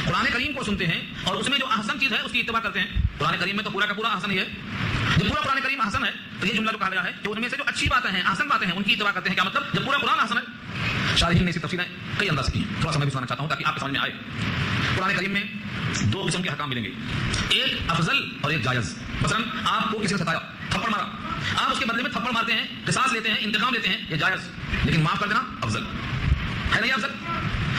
قرآن کریم کو سنتے ہیں اور اس میں جو احسن چیز ہے اس کی اتباع کرتے ہیں. قرآن کریم میں تو پورا کا پورا احسن ہی ہے. جب پورا قرآن کریم احسن ہے تو یہ جملہ جو کہا گیا ہے کہ ان میں سے جو اچھی باتیں ہیں، احسن باتیں ہیں، ان کی اتباع کرتے ہیں. کیا مطلب؟ جب پورا قرآن احسن ہے. شارحین نے اسی تفسیریں کئی انداز کی ہیں، تھوڑا سا میں بھی سنانا چاہتا ہوں تاکہ آپ سمجھ میں آئے. قرآن کریم میں دو قسم کے احکام ملیں گے، ایک افضل اور ایک جائز. مثلا آپ کو کسی نے ستایا، تھپڑ مارا، آپ اس کے بدلے میں تھپڑ مارتے ہیں، قصاص لیتے ہیں، انتقام لیتے ہیں، یہ جائز. لیکن معاف کر دینا افضل ہے. نہیں افضل؟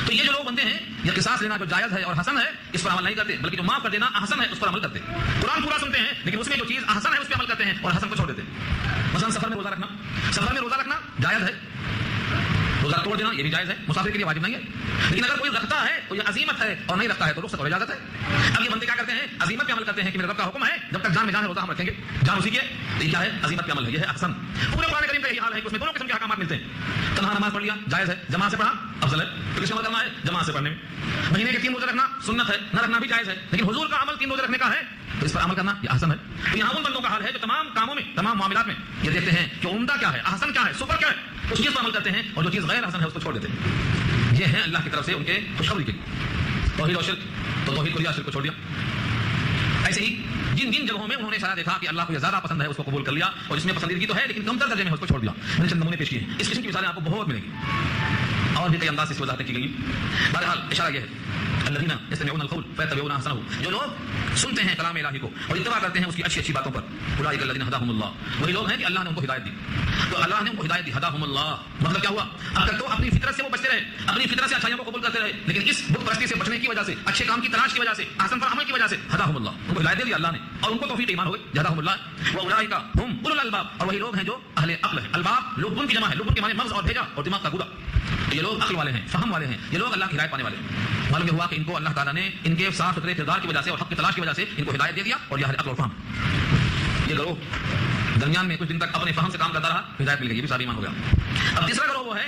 تو یہ جو لوگ بندے ہیں، یہ قصاص لینا جو جائز ہے اور حسن ہے اس پر عمل نہیں کرتے، بلکہ جو معاف کر دینا احسن ہے اس پر عمل کرتے. قرآن پورا سنتے ہیں لیکن اس میں جو چیز احسن ہے اس پہ عمل کرتے ہیں اور حسن کو چھوڑ دیتے ہیں. مثلا سفر میں روزہ رکھنا، سفر میں روزہ رکھنا جائز ہے، روزہ توڑ دینا یہ بھی جائز ہے، مسافر کے لیے واجب نہیں ہے. لیکن اگر کوئی رکھتا ہے تو یہ عزیمت ہے اور نہیں رکھتا ہے تو رخصت اور اجازت ہے. اب یہ بندے کیا کرتے ہیں؟ عزیمت پہ عمل کرتے ہیں کہ میرے رب کا حکم ہے جب تک جان میں جان ہے روزہ ہم رکھیں گے، جان اسی کی ہے. یہ کیا ہے؟ عزیمت پہ عمل ہے، یہ ہے احسن. پورے قرآن کریم کا یہی حال ہے کہ اس میں دونوں قسم کے احکامات ملتے ہیں. تنہا نماز پڑھ لیا جائز ہے، جماعت سے پڑھا افضل ہے. تو کس میں عمل کرنا ہے؟ جماعت سے پڑھنے میں. مہینے کے 3 روزے رکھنا سنت ہے، نہ رکھنا بھی جائز ہے، لیکن حضور کا عمل 3 روزے رکھنے کا ہے تو اس پر عمل کرنا یہ احسن ہے. تو یہاں ان بندوں کا حال ہے جو تمام کاموں میں، تمام معاملات میں یہ دیکھتے ہیں کہ عمدہ کیا ہے، احسن کیا ہے، سپر کیا ہے، اس چیز پر عمل کرتے ہیں اور جو چیز غیر احسن ہے اس کو چھوڑ دیتے ہیں. یہ ہے اللہ کی طرف سے ان کے خوشخبری کے. توحید اور شرک، تو توحید کو لیا، شرک کو چھوڑ دیا. ایسے ہی جن جن جگہوں میں انہوں نے اشارہ دیکھا کہ اللہ کو یہ زیادہ پسند ہے اس کو قبول کر لیا، اور جس میں پسندیدگی تو ہے لیکن کمتر درجے میں اس کو چھوڑ دیا. میں نے چند نمونے پیش کیے ہیں، اس قسم کی مثالیں آپ کو بہت ملیں گی اور بھی کئی انداز سے اس کی وضاحتیں کی گئی. بہرحال اشارہ یہ ہے الذین یستمعون القول فیتبعون احسنہ، جو لوگ سنتے ہیں کلام الہی کو اور اتباع کرتے ہیں اس کی اچھی اچھی باتوں پر. اولئک الذین ہداہم اللہ، وہی لوگ ہیں کہ اللہ نے ان کو ہدایت دی. تو اللہ نے ان کو ہدایت دی، ہداہم اللہ مطلب کیا ہوا؟ اب تک تو اپنی فطرت سے وہ بچتے رہے، اپنی فطرت سے اچھائیوں کو قبول کرتے رہے، لیکن اس بت پرستی سے بچنے کی وجہ سے، اچھے کام کی تلاش کی وجہ سے، احسن پر عمل کی وجہ سے ہداہم اللہ، ان کو ہدایت دے دی اللہ نے اور ان کو توفیق ایمان ہو گئی. ہداہم اللہ واولئک هم اولو الالباب، اور وہی لوگ ہیں جو اہل عقل ہیں. الباب لبن کی جمع ہے، لبن کے معنی مغز اور بھیجا اور دماغ کا گودا. یہ لوگ عقل والے ہیں، فہم والے ہیں، یہ لوگ اللہ کی ہدایت پانے والے ہیں. معلوم ہوا کہ ان کو اللہ تعالیٰ نے ان کے صاف ستھرے کردار کی وجہ سے اور حق کی تلاش کی وجہ سے ان کو ہدایت دے دیا، اور یہ عقل اور فہم، یہ گروہ درمیان میں کچھ دن تک اپنے فہم سے کام کرتا رہا، ہدایت مل گئی، یہ بھی صاحب ایمان ہو گیا۔ اب تیسرا گروہ وہ ہے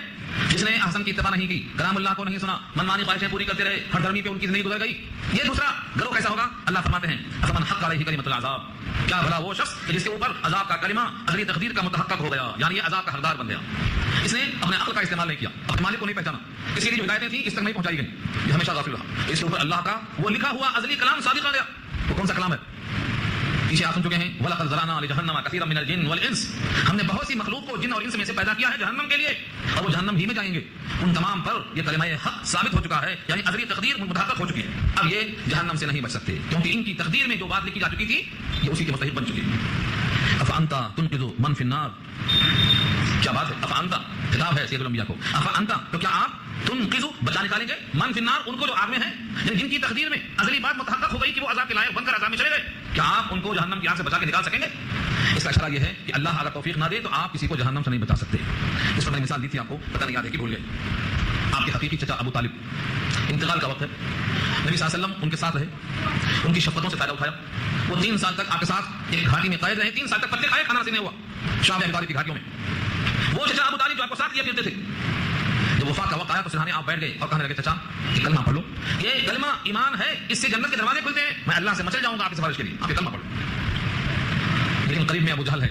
جس نے احسن کی اتباع نہیں کی، کلام اللہ کو نہیں سنا، منمانی خواہشیں پوری کرتے رہے، ہر دھرمی پہ ان کی زندگی گزر گئی۔ یہ دوسرا گروہ کیسا ہوگا؟ اللہ فرماتے ہیں افمن حق علیہ کلمۃ العذاب، کیا بھلا وہ شخص کہ جس کے اوپر عذاب کا کلمہ ازلی تقدیر کا متحقق ہو گیا، یعنی یہ عذاب کا حقدار بن گیا، اس نے اپنے عقل کا استعمال نہیں کیا، اپنے مالک کو نہیں پہچانا، اس کی جو ہدایتیں تھیں اس تک نہیں پہنچائی گئی، یہ ہمیشہ غافل رہا، اس کے اوپر اللہ کا وہ لکھا ہوا ازلی کلام صادق آ گیا۔ وہ کون سا کلام ہے؟ پیچھے آپ سن چکے ہیں، وَلَقَدْ ذَرَأْنَا لِجَهَنَّمَ كَثِيرًا مِنَ الْجِنِّ وَالْإِنسِ، ہم نے بہت سی مخلوق کو جن اور انس میں سے پیدا کیا ہے جہنم کے لیے، اور وہ جہنم ہی میں جائیں گے، ان تمام پر یہ کلمہ حق ثابت ہو چکا ہے، یعنی ازلی تقدیر متحقق ہو چکی ہے، اب یہ جہنم سے نہیں بچ سکتے، کیونکہ ان کی تقدیر میں جو بات لکھی جا چکی تھی یہ اسی کے مستحق بن چکی ہے۔ افانتا تنقذ من فی النار، کیا بات ہے، افانتا خطاب ہے سید الانبیاء کو، افانتا تو کیا آپ تنقذ بچا نکالیں گے من فی النار، ان کو جو آگ میں ہیں، یعنی جن کی تقدیر میں ازلی بات متحقق ہو گئی کہ وہ عذاب کے لائق بن کر عذاب میں چلے گئے، کیا آپ ان کو جہنم کی آگ سے بچا کے نکال سکیں گے؟ اس کا اشارہ یہ ہے کہ اللہ اگر توفیق نہ دے تو آپ کسی کو جہنم سے نہیں بچا سکتے۔ اس پر میں نے مثال دی تھی آپ کو، پتہ نہیں یاد ہے کہ بھول گئے، آپ کے حقیقی چچا ابو طالب، انتقال کا وقت ہے، نبی صلی اللہ علیہ وسلم ان کے ساتھ رہے، ان کی شفقتوں سے فائدہ اٹھایا، وہ 3 سال تک آپ کے ساتھ ایک گھاٹی میں قید رہے، 3 سال تک پتے کھائے، کھانا نصیب نہیں ہوا شام ابی طالب کی گھاٹیوں میں۔ وہ چچا ابو طالب جو آپ کو ساتھ لیا پھرتے تھے، جب وفات کا وقت آیا تو سرحانے آپ بیٹھ گئے اور کہنے لگے چچا یہ کلمہ پڑھ لو، یہ کلمہ ایمان ہے، اس سے جنت کے دروازے کھلتے ہیں، میں اللہ سے مچل جاؤں گا آپ کی سفارش کے لیے، آپ یہ کلمہ پڑھو۔ لیکن قریب میں ابو جہل ہے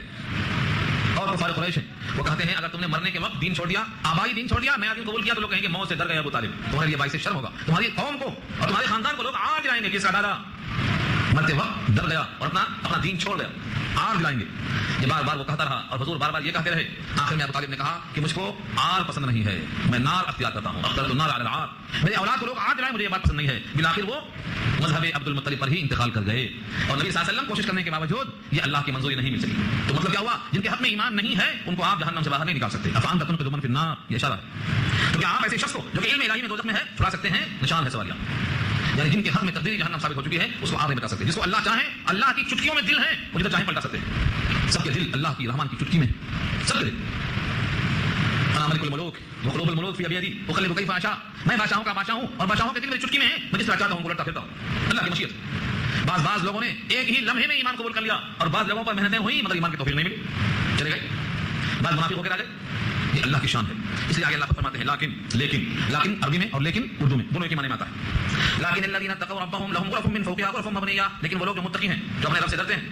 اور کفار قریش ہیں، وہ کہتے ہیں اگر تم نے مرنے کے وقت دین چھوڑ دیا، آبائی دین چھوڑ دیا، میں دین قبول کیا، تو لوگ کہیں گے موت سے ڈر گئے ابو طالب، تمہارے لیے باعث شرم ہوگا، تمہاری قوم کو اور تمہارے خاندان کو لوگ آگ جلائیں گے کہ اس کا دادا مرتے وقت ڈر گیا اور اپنا دین چھوڑ گیا، آگ جلائیں گے۔ یہ بار بار وہ کہتا رہا اور حضور بار بار یہ کہتے رہے، آخر میں ابو طالب نے کہا کہ مجھ کو آگ پسند نہیں ہے، میں نار اختیار کرتا ہوں، اخترت النار علی العار، میرے اولاد کو لوگ آگ جلائیں، مجھے یہ بات پسند نہیں ہے۔ بالآخر وہ مذہب عبد المطلب پر ہی انتقال کر گئے، اور نبی صلی اللہ علیہ وسلم کوشش کرنے کے باوجود یہ اللہ کی منظوری نہیں مل سکی۔ تو مطلب کیا ہوا؟ جن کے حق میں ایمان نہیں ہے ان کو آپ جہنم سے باہر نہیں نکال سکتے۔ افانت تنقذ من فی النار، یہ اشارہ ہے۔ تو کیا آپ ایسے شخص کو جو کہ علم الہی میں دوزخ میں ہے چھڑا سکتے ہیں؟ نشان ہے سوالیہ، یعنی جن کے حق میں تقدیر جہنم ثابت ہو چکی ہے اس کو آپ نہیں بتا سکتے۔ جس کو اللہ چاہے، اللہ کی چٹکیوں میں دل ہے، وہ جدھر چاہے پلٹا سکتے ہیں۔ سب کے دل اللہ کی رحمان کی چٹکی میں، سب کے دل۔ انا ملک الملوک وقلوب الملوک فی بیدی اقلب کیف اشاء، میں بادشاہوں کا بادشاہ ہوں اور بادشاہوں کے دل میری چٹکی میں ہیں، میں جس طرح چاہتا ہوں پلٹتا پھرتا ہوں، اللہ کی مشیت۔ بعض لوگوں نے ایک ہی لمحے میں ایمان قبول کر لیا، اور بعض لوگوں پر محنتیں ہوئی مگر ایمان کی توفیق نہیں ملی، چلے گئے، بعض منافق ہو کے آ گئے۔ یہ اللہ کی شان ہے، اس لیے آگے اللہ فرماتے ہیں لیکن عربی میں اور لیکن اردو میں دونوں ایک ہی معنی میں آتا ہے۔ لیکن الذین اتقوا ربهم لهم غرف من فوقها غرف مبنیہ، لیکن وہ لوگ جو متقی ہیں، جو اپنے رب سے ڈرتے ہیں،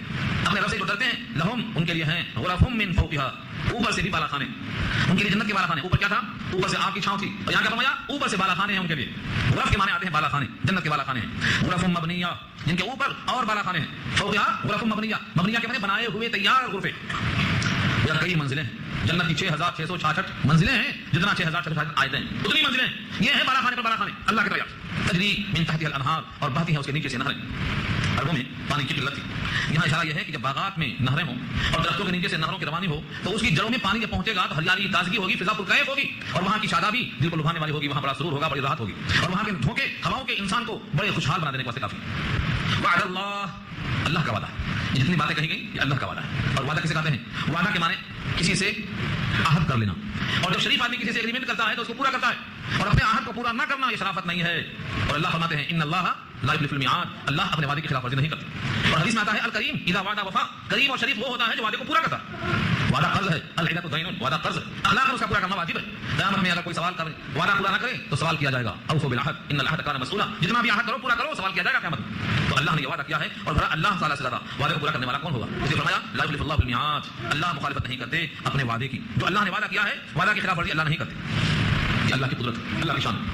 اپنے رب سے جو ڈرتے ہیں، لهم ان کے لیے ہیں غرف من فوقها، اوپر سے بھی بالا خانے، ان کے لیے جنت کے بالا خانے، اوپر کیا تھا؟ اوپر سے آگ کی چھاؤں تھی، اور یہاں کیا فرمایا؟ اوپر سے بالا خانے ہیں ان کے لیے۔ غرف کے معنی آتے ہیں بالا خانے، جنت کے بالا خانے ہیں، غرف مبنیہ جن کے اوپر اور بالا خانے ہیں، فوقها غرف مبنیہ کے معنی بنائے ہوئے تیار غرفے، یا کئی منزلیں ہیں، جنت کی 6666 منزلیں ہیں، جتنا 6666 آیتیں ہیں اتنی منزلیں ہیں، یہ ہیں بالا خانے پر بالا خانے اللہ کے طرف، تجری من تحتها الانہار، اور بہتی ہیں اس کے نیچے سے نہریں۔ عربوں میں پانی کی قلت تھی، یہاں اشارہ یہ ہے کہ جب باغات میں نہریں ہوں اور درختوں کے نیچے سے نہروں کی روانی ہو تو اس کی جڑوں میں پانی جب پہنچے گا تو ہریالی تازگی ہوگی، فضا پرکیف ہوگی، اور وہاں کی شادابی دل کو لبھانے والی ہوگی، وہاں بڑا سرور ہوگا، بڑی راحت ہوگی، اور وہاں کے جھونکے ہواؤں کے انسان کو بڑے خوشحال بنا دینے کے واسطے کافی۔ وعد اللہ کا وعدہ، یہ جتنی باتیں کہی گئی یہ اللہ کا وعدہ ہے، اور وعدہ کسے کہتے ہیں؟ وعدہ کے معنی کسی سے عہد کر لینا، اور جب شریف آدمی کسی سے ایگریمنٹ کرتا ہے تو اس کو پورا کرتا ہے، اور اپنے عہد کو پورا نہ کرنا یہ شرافت نہیں ہے، اور اللہ فرماتے ہیں ان اللہ لا یخلف المیعاد، اللہ اپنے وعدے کی خلاف ورزی نہیں کرتا، اور حدیث میں آتا ہے الکریم اذا وعد وفا، کریم اور شریف وہ ہوتا ہے جو وعدے کو پورا کرتا ہے۔ وعدہ قرض ہے، العدۃ دین، وعدہ قرض ہے، اخلاق میں اس کا پورا کرنا واجب ہے۔ قیامت میں اگر کوئی سوال کرے وعدہ پورا نہ کرے تو سوال کیا جائے گا، اوفوا بالعہد ان العہد کان مسئولا، جتنا بھی عہد کرو پورا کرو، سوال کیا جائے گا قیامت میں۔ تو اللہ نے یہ وعدہ کیا ہے، اور بھلا اللہ تعالیٰ سے زیادہ وعدے کو پورا کرنے والا کون ہوگا؟ اس لیے فرمایا لا یخلف اللہ المیعاد، اللہ مخالفت نہیں کرتے اپنے وعدے کی، جو اللہ نے وعدہ کیا ہے وعدہ کی خلاف ورزی اللہ نہیں کرتے، یہ اللہ کی قدرت، اللہ کی شان۔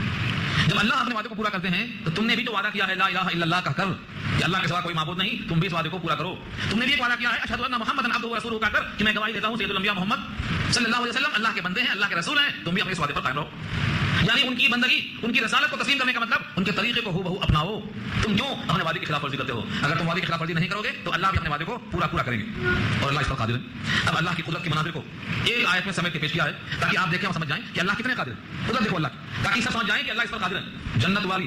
جب اللہ اپنے وعدے کو پورا کرتے ہیں تو تم نے بھی جو وعدہ کیا ہے لا الہ الا اللہ کا کر، کہ اللہ کے سوا کوئی معبود نہیں، تم بھی اس وعدے کو پورا کرو۔ تم نے بھی ایک وعدہ کیا ہے اشہد ان محمدا عبدہ ورسولہ کا کر، کہ میں گواہی دیتا ہوں سید الانبیاء محمد صلی اللہ علیہ وسلم اللہ کے بندے ہیں، اللہ کے رسول ہیں، تم بھی اپنے اس وعدے پر قائم رہو، یعنی ان کی بندگی، ان کی رسالت کو تسلیم کرنے کا مطلب ان کے طریقے کو ہو بہو اپناؤ۔ تم کیوں اپنے وعدے کی خلاف ورزی کرتے ہو؟ اگر تم وعدے کی خلاف ورزی نہیں کرو گے تو اللہ بھی اپنے وعدے کو پورا کریں گے، اور اللہ اس پر قادر ہے۔ اب اللہ کی قدرت کے مناظر کو ایک آیت میں سمیٹ کے پیش کیا ہے تاکہ آپ دیکھیں اور سمجھ جائیں کہ اللہ کتنے قادر ہے، قدرت دیکھو اللہ کی، تاکہ سب سمجھ جائیں کہ اللہ اس پر قادر ہے۔ جنت والی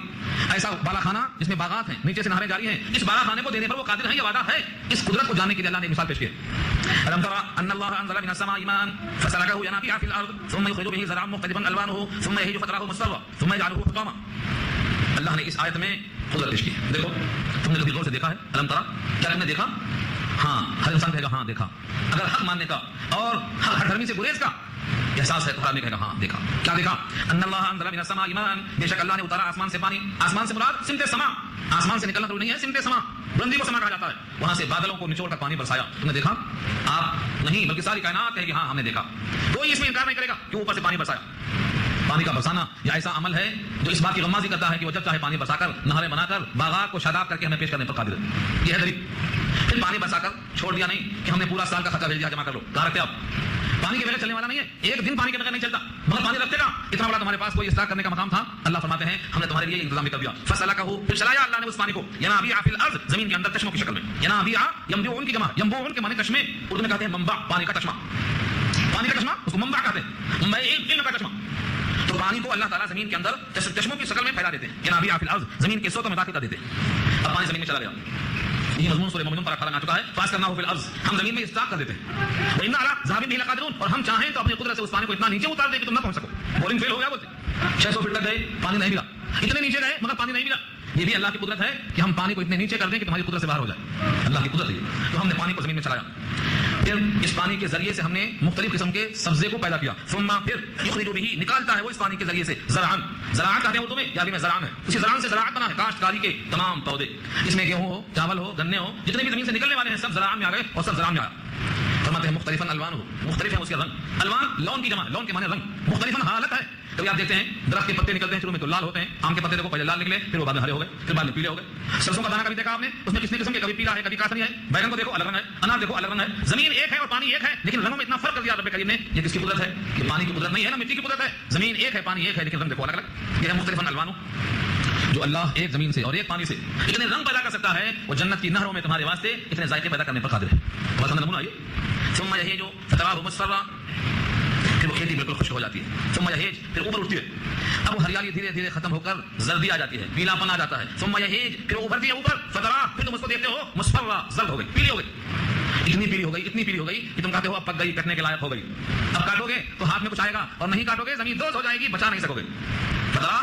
ایسا بالا خانہ جس میں باغات ہیں، نیچے سے نہریں جاری ہیں، اس بالا خانے کو دینے پر وہ قادر ہیں، یہ وعدہ ہے۔ اس قدرت کو جاننے کے لیے اللہ نے مثال پیش کی ہے، الم ترى ان الله انزل من السماء ماء فسلكه ينابيع في الارض ثم يخرج به زرعا مختلفا الوانه ثم يهيج فتراه مصفرا ثم يجعله حطاما۔ اللہ نے اس آیت میں قدرت پیش کی. دیکھو تم نے کبھی غور سے دیکھا ہے الم ترا؟ کیا تم نے دیکھا؟ ہاں ہر انسان کہے گا ہاں دیکھا. اگر حق ماننے کا اور ہر دھرمی سے گریز کا احساس ہے تو ہر آدمی کہے گا ہاں دیکھا. کیا دیکھا؟ ان اللہ انزل من السماء ماء، بے شک اللہ نے اتارا آسمان سے پانی. آسمان سے مراد سمت سما، آسمان سے نکلنا ضروری نہیں ہے، سمت سما بلندی کو سما کہا جاتا ہے. وہاں سے بادلوں کو نچوڑ کر پانی برسایا. تم نے دیکھا؟ آپ نہیں بلکہ ساری کائنات کہے گی ہاں ہم نے دیکھا. کوئی اس میں انکار نہیں کرے گا کہ اوپر سے پانی برسایا. پانی کا برسانا یہ ایسا عمل ہے جو اس بات کی غمازی کرتا ہے کہ وہ جب چاہے پانی برسا کر نہریں بنا کر باغات کو شاداب کر کے ہمیں پیش کرنے پر قادر ہے. یہ ہے دلیل. پھر پانی برسا کر چھوڑ دیا نہیں کہ ہم نے پورا سال کا خرچہ بھیج دیا جمع کر لو. کہاں رکھتے آپ؟ پانی کے بغیر چلنے والا نہیں ہے. ایک دن پانی کے بغیر نہیں چلتا، مگر پانی رکھتے گا. اتنا بڑا تمہارے پاس کوئی اصلاح کرنے کا مقام تھا. اللہ فرماتے ہیں ہم نے تمہارے لیے انتظام بھی کر دیا. فسلکہ، پھر چلایا اللہ نے اس پانی کو ینابیع فی الارض، زمین کے اندر چشموں کی شکل میں. ینابیع ینبوع کی جمع، ینبوع کے معنی چشمے، اردو میں کہتے ہیں منبع، پانی کا چشمہ. پانی کا چشمہ اس کو منبع کہتے ہیں، منبع علم کا چشمہ. تو پانی کو اللہ تعالیٰ زمین کے اندر چشموں کی شکل میں پھیلا دیتے ہیں. ینابیع فی الارض، زمین کے سوتوں میں داخل کر دیتے ہیں. اب پانی زمین میں چلا گیا. یہ مضمون سورہ مومنون پر 18 میں آ چکا ہے. فاس کرنا ہو فی الارض، ہم زمین میں اسٹاک کر دیتے ہیں. وَإِنَّا عَلَىٰ ذَهَابٍ بِهِ لَقَادِرُونَ، اور ہم چاہیں تو اپنی قدرت سے اس پانی کو اتنا نیچے اتار دیں کہ تم نہ پہنچ سکو. بورنگ فیل ہو گیا بولتے 600 فٹ تک گئے پانی نہیں ملا. اتنے نیچے گئے مگر پانی نہیں ملا. یہ بھی اللہ کی قدرت ہے کہ ہم پانی کو اتنے نیچے کر دیں کہ تمہاری قدرت سے باہر ہو جائے. اللہ کی قدرت ہے. تو ہم نے پانی کو زمین میں چلایا. پھر اس پانی کے ذریعے سے ہم نے مختلف قسم کے سبزے کو پیدا کیا. ثم پھر یخرج به، نکالتا ہے وہ اس پانی کے ذریعے سے زرعن. زراعت کہتے ہیں اردو میں، عربی میں زرعن ہے. اسی زرعن سے زراعت بنا ہے، کاشتکاری کے تمام پودے. اس میں گیہوں ہو، چاول ہو، گنے ہو، جتنے بھی زمین سے نکلنے والے ہیں سب زرعن میں آ گئے اور سب زرعن میں آیا. فرماتے ہیں مختلفاً الوان ہو، مختلف ہیں اس کے رنگ. الوان لون کی جمع، لون کے معنی رنگ. مختلفاً حالت ہے. کبھی آپ دیکھتے ہیں درخت کے پتے نکلتے ہیں شروع میں تو لال ہوتے ہیں. آم کے پتے دیکھو پہلے لال نکلے، پھر وہ بعد میں ہرے ہو گئے، پھر بعد میں پیلے ہو گئے. سرسوں کا دانہ کبھی دیکھا آپ نے؟ اس میں کتنے قسم کے، کبھی پیلا ہے کبھی کاسنی ہے. بیگن کو دیکھو الگ رنگ ہے، انار دیکھو الگ رنگ ہے. زمین ایک ہے اور پانی ایک ہے، لیکن رنگوں میں اتنا فرق کر دیا رب کریم نے. یہ کس کی قدرت ہے؟ یہ پانی کی قدرت نہیں ہے نا، مٹی کی قدرت ہے. زمین ایک ہے، پانی ایک ہے، لیکن رنگ دیکھو الگ الگ. یہ ہے مختلف الوانوں. جو اللہ ایک زمین سے اور ایک پانی سے اتنے رنگ پیدا کر سکتا ہے، وہ جنت کی نہروں میں تمہارے واسطے اتنے ذائقے پیدا کرنے پر قادر ہے. بس ہم نمونہ یہ ثم یہیج فتراه مصفرا، پھر وہ کھیتی بالکل خشک ہو جاتی ہے. ثم یہیج، پھر اوپر اٹھتی ہے. اب وہ ہریالی دھیرے دھیرے ختم ہو کر زردی آ جاتی ہے، پیلا پن آ جاتا ہے. ثم یہیج، پھر وہ ابھرتی ہے اوپر. فترا، پھر تم اس کو دیکھتے ہو مصفرا، زرد ہو گئی، پیلی ہو گئی. اتنی پیلی ہو گئی، اتنی پیلی ہو گئی کہ تم کہتے ہو اب پک گئی، کٹنے کے لائق ہو گئی. اب کاٹو گے تو ہاتھ میں کچھ آئے گا، اور نہیں کاٹو گے زمین دوز ہو جائے گی، بچا نہیں سکو گے. فترا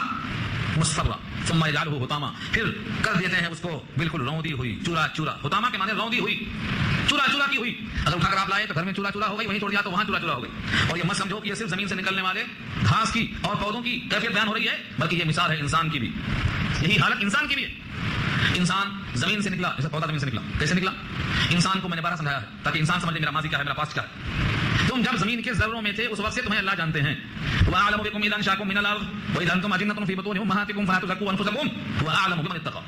مصفرا ثم یجعلہ حطاما، پھر کر دیتے ہیں اس کو بالکل روندی ہوئی، چورا چورا. حطاما کے معنی روندی ہوئی، چورا چورا کی ہوئی. اگر اٹھا کر آپ لائے تو گھر میں چورا چورا ہو گئی، وہیں چھوڑ دیا تو وہاں چورا چورا ہو گئی. اور یہ مت سمجھو کہ یہ صرف زمین سے نکلنے والے گھاس کی اور پودوں کی کیفیت بیان ہو رہی ہے، بلکہ یہ مثال ہے انسان کی بھی. یہی حالت انسان کی بھی ہے. انسان زمین سے نکلا، جیسے پودا زمین سے نکلا. کیسے نکلا؟ انسان کو میں نے بارہ سمجھایا ہے تاکہ انسان سمجھے میرا ماضی کیا ہے، میرا پاسٹ کیا ہے. تم جب زمین کے ذروں میں تھے اس وقت سے تمہیں اللہ جانتے ہیں. وَأَعْلَمُ بِكُمْ إِذْ أَنشَأَكُم مِّنَ الْأَرْضِ وَإِذْ أَنتُمْ أَجِنَّةٌ فِي بُطُونِ أُمَّهَاتِكُمْ فَلَا تُزَكُّوا أَنفُسَكُمْ هُوَ أَعْلَمُ بِمَنِ اتَّقَىٰ.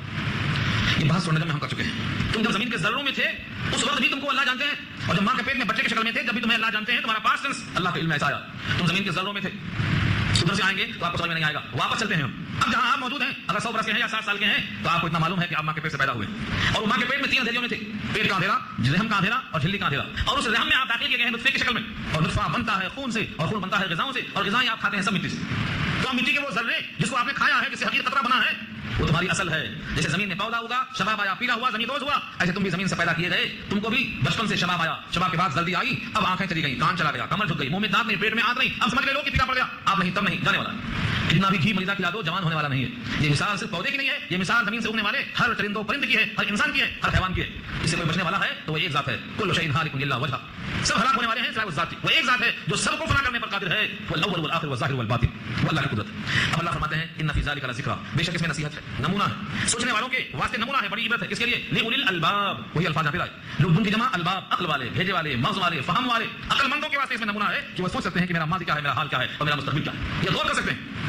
یہ بحث سننے میں ہم کر چکے ہیں. تم جب زمین کے ذروں میں تھے اس وقت بھی تم کو اللہ جانتے ہیں، اور جب ماں کے پیٹ میں بچے کی شکل میں تھے جب بھی تمہیں اللہ جانتے ہیں. تمہارا پاسٹ ٹینس اللہ کے علم میں ایسا آیا. تم زمین کے ذروں میں تھے. ادھر سے آئیں گے تو آپ کو سمجھ میں نہیں آئے گا. واپس چلتے ہیں ہم. اب جہاں آپ موجود ہیں اگر 100 برس کے ہیں یا 60 سال کے ہیں تو آپ کو اتنا معلوم ہے کہ آپ ماں کے پیٹ سے پیدا ہوئے، اور ماں کے پیٹ میں 3 اندھیریوں میں تھے. پیٹ کا اندھیرا، رحم کا اندھیرا اور جھلی کا اندھیرا. اور اس رحم میں آپ داخل کیے گئے ہیں نطفے کی شکل میں، اور نطفہ بنتا ہے خون سے، اور خون بنتا ہے غذاؤں سے، اور غذائیں آپ کھاتے ہیں سب مٹی سے. تو مٹی کے وہ ذرے جس کو آپ نے کھایا ہے، جس سے حقیقت قطرہ بنا ہے، وہ تمہاری اصل ہے. جیسے زمین میں پودا ہوگا، شباب آیا، پیلا ہوا، زمین دوز ہوا، ایسے تم بھی زمین سے پیدا کیے گئے. تم کو بھی بچپن سے شباب آیا، شباب کے بعد جلدی آئی، اب آنکھیں چلی گئی، کان چلا گیا، کمر جھک گئی، منہ میں دانت نہیں، پیٹ میں آنت نہیں. اب سمجھ لے لو کہ پیلا پڑ گیا. آپ نہیں، تب نہیں، جانے والا. کتنا بھی گھی مریضہ کھلا دو جوان ہونے والا نہیں ہے. یہ مثال صرف پودے کی نہیں ہے، یہ مثال زمین سے اگنے والے ہر چرندوں پرند کی ہے، ہر انسان کی ہے، ہر حیوان کی ہے. اس سے کوئی بچنے والا ہے تو وہ ایک ذات ہے. کل شیء ہالک الا وجہ، سب ہلاک ہونے والے ہیں سوائے اس ذات کی. وہ ایک ذات ہے جو سب کو فنا کرنے پر قادر ہے. وہ الاول والآخر والظاہر والباطن، وہ اللہ کی قدرت. اب اللہ فرماتے ہیں ان فی ذلک لذکر، بے شک اس میں نصیحت ہے، نمونہ ہے، سوچنے والوں کے واسطے نمونہ ہے، بڑی عبرت ہے. اس کے لیے لأولی الالباب، وہی الفاظ پھر آئے، لوگوں کی جمع الباب، عقل والے، بھیجے والے، مغز والے، فہم والے، عقل مندوں کے واسطے اس میں نمونہ ہے کہ وہ سوچ سکتے ہیں کہ میرا ماضی کیا ہے، میرا حال کیا ہے اور میرا مستقبل کیا ہے. یہ غور کر سکتے ہیں.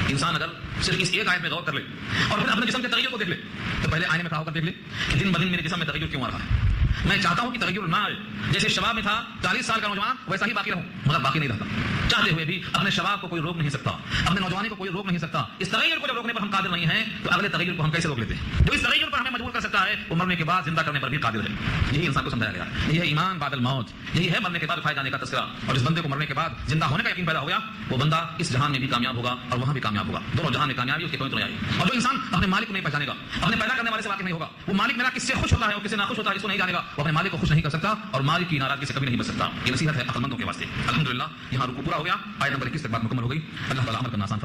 انسان اگر صرف اس ایک آیت میں غور کر لے اور پھر اپنے جسم کے تغیر کو دیکھ لے تو پہلے آئینے میں کھڑا ہو کر دیکھ لے کہ دن بدن میرے جسم میں تغیر کیوں آ رہا ہے. میں چاہتا ہوں کہ تغیر نہ آئے. جیسے شباب میں تھا 40 سال کا نوجوان ویسا ہی باقی رہوں، مگر باقی نہیں رہتا. چاہتے ہوئے بھی اپنے شباب کو کوئی روک نہیں سکتا، اپنے نوجوانی کو کوئی روک نہیں سکتا. اس تغیر کو جب روکنے پر ہم قادر نہیں ہیں تو اگلے تغیر کو ہم کیسے روک لیتے ہیں؟ جو اس تغیر پر ہمیں مجبور کر سکتا ہے وہ مرنے کے بعد زندہ کرنے پر بھی قادر ہے. یہی انسان کو سمجھایا گیا. یہی ہے ایمان بعد الموت، یہی ہے مرنے کے بعد اٹھائے جانے کا تذکرہ. اور جس بندے کو مرنے کے بعد زندہ ہونے کا یقین پیدا ہو گیا وہ بندہ اس جہان میں بھی کامیاب ہوگا اور وہاں بھی کامیاب ہوگا. دونوں جہان میں کامیابی اس کے کوئی تو نہیں آئی. اور جو انسان اپنے مالک کو نہیں پہچانے گا، اپنے پیدا کرنے والے سے واقف نہیں ہوگا، وہ مالک میرا کس سے خوش ہوتا ہے اور کس سے ناخوش ہوتا ہے اس کو نہیں جانے گا، وہ اپنے مالک کو خوش نہیں کر سکتا اور مالک کی ناراضگی سے کبھی نہیں بچ سکتا. یہ نصیحت ہے عقل مندوں کے واسطے. الحمدللہ یہاں رکوع پورا ہو گیا. آیت نمبر 21 تک بات مکمل ہو گئی. اللہ تعالیٰ عمل کرنا آسان